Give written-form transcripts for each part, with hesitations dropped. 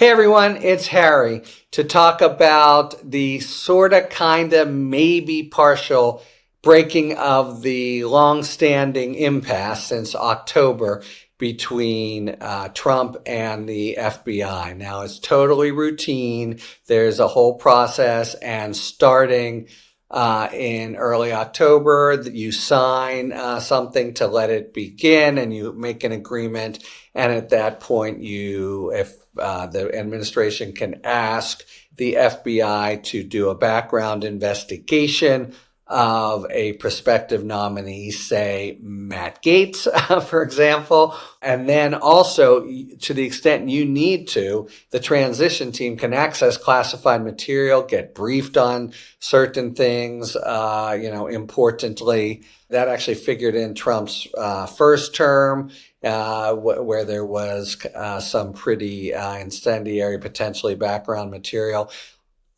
Hey everyone, it's Harry to talk about the sorta, kinda, maybe partial breaking of the long-standing impasse since October between Trump and the FBI. Now it's totally routine. There's a whole process, and starting in early October, you sign something to let it begin, and you make an agreement. And at that point, if the administration can ask the FBI to do a background investigation of a prospective nominee, say Matt Gaetz, for example. And then also, to the extent you need to, the transition team can access classified material, get briefed on certain things, importantly. That actually figured in Trump's first term, where there was some pretty incendiary, potentially background material.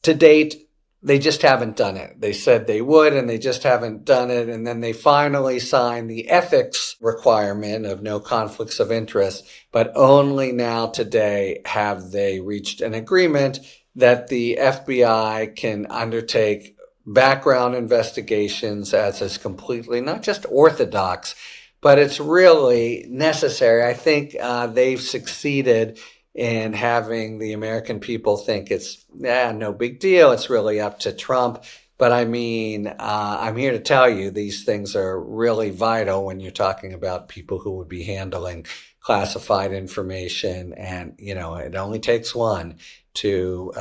To date, they just haven't done it. They said they would, and they just haven't done it. And then they finally signed the ethics requirement of no conflicts of interest, but only now today have they reached an agreement that the FBI can undertake background investigations as is completely not just orthodox, but it's really necessary. I think they've succeeded in having the American people think it's no big deal. It's really up to Trump. But I mean, I'm here to tell you these things are really vital when you're talking about people who would be handling classified information. And, it only takes one to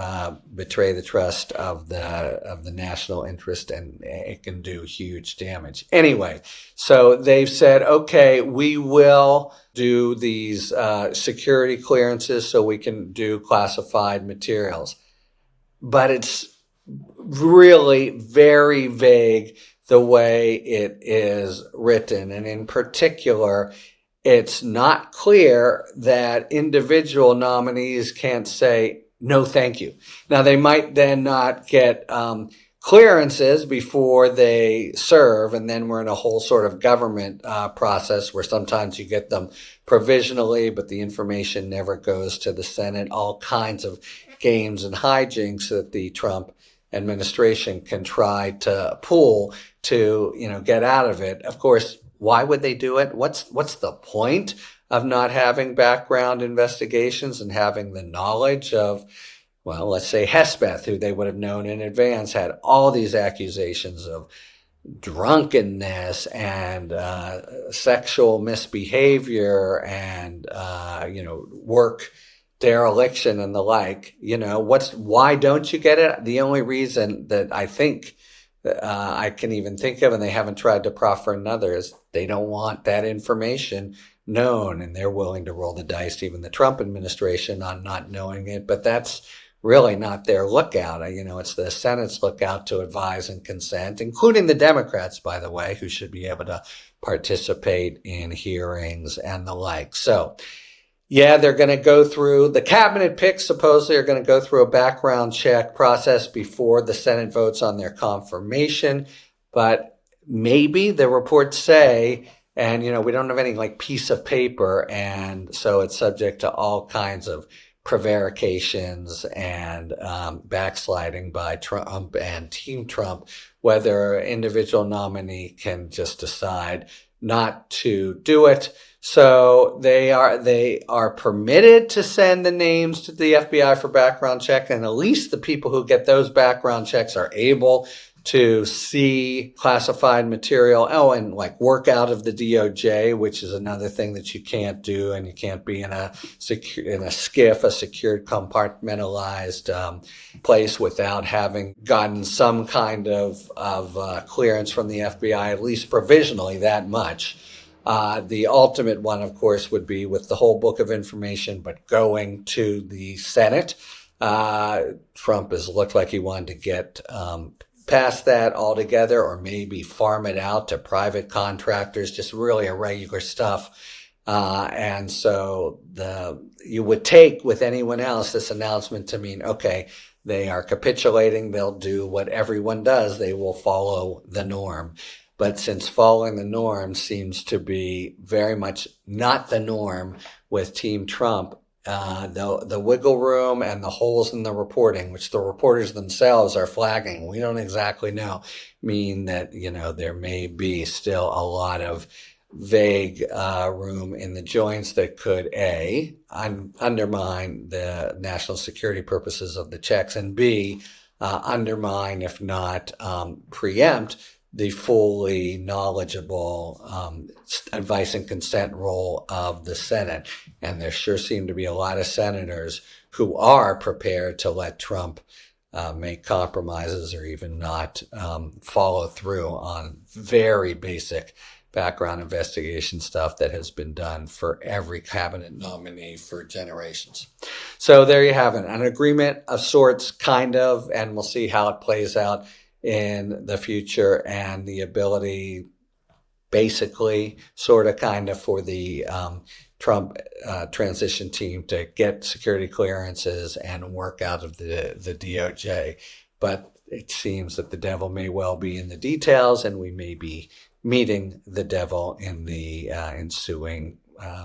betray the trust of the national interest, and it can do huge damage. Anyway, so they've said, okay, we will do these security clearances so we can do classified materials. But it's really very vague the way it is written. And in particular, it's not clear that individual nominees can't say, no, thank you. Now, they might then not get clearances before they serve, and then we're in a whole sort of government process where sometimes you get them provisionally, but the information never goes to the Senate. All kinds of games and hijinks that the Trump administration can try to pull to, get out of it. Of course, why would they do it? What's the point of not having background investigations and having the knowledge of, well, let's say Hespeth, who they would have known in advance, had all these accusations of drunkenness and sexual misbehavior and, work dereliction and the like. Why don't you get it? The only reason that I think I can even think of, and they haven't tried to proffer another, is they don't want that information known, and they're willing to roll the dice, even the Trump administration, on not knowing it. But that's really not their lookout. It's the Senate's lookout to advise and consent, including the Democrats, by the way, who should be able to participate in hearings and the like. So, yeah, they're going to go through, the cabinet picks supposedly are going to go through a background check process before the Senate votes on their confirmation. But maybe the reports say, and, we don't have any piece of paper. And so it's subject to all kinds of prevarications and backsliding by Trump and Team Trump, whether an individual nominee can just decide not to do it. So they are permitted to send the names to the FBI for background check, and at least the people who get those background checks are able to see classified material. Oh, and work out of the DOJ, which is another thing that you can't do, and you can't be in a SCIF, a secured compartmentalized place, without having gotten some kind of clearance from the FBI, at least provisionally, that much. The ultimate one, of course, would be with the whole book of information, but going to the Senate. Trump has looked like he wanted to get past that altogether, or maybe farm it out to private contractors, just really irregular stuff. And so you would take, with anyone else, this announcement to mean, okay, they are capitulating. They'll do what everyone does. They will follow the norm. But since following the norm seems to be very much not the norm with Team Trump, the wiggle room and the holes in the reporting, which the reporters themselves are flagging, we don't exactly know, mean that, there may be still a lot of vague room in the joints that could undermine the national security purposes of the checks, and B, undermine, if not preempt, the fully knowledgeable advice and consent role of the Senate. And there sure seem to be a lot of senators who are prepared to let Trump make compromises or even not follow through on very basic background investigation stuff that has been done for every cabinet nominee for generations. So there you have it, an agreement of sorts, kind of, and we'll see how it plays out in the future, and the ability, basically, sort of, kind of, for the Trump transition team to get security clearances and work out of the DOJ. But it seems that the devil may well be in the details, and we may be meeting the devil in the ensuing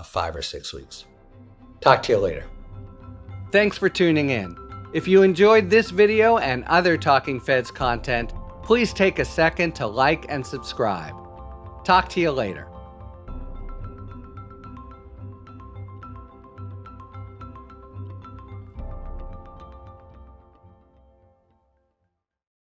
5 or 6 weeks. Talk to you later. Thanks for tuning in. If you enjoyed this video and other Talking Feds content, please take a second to like and subscribe. Talk to you later.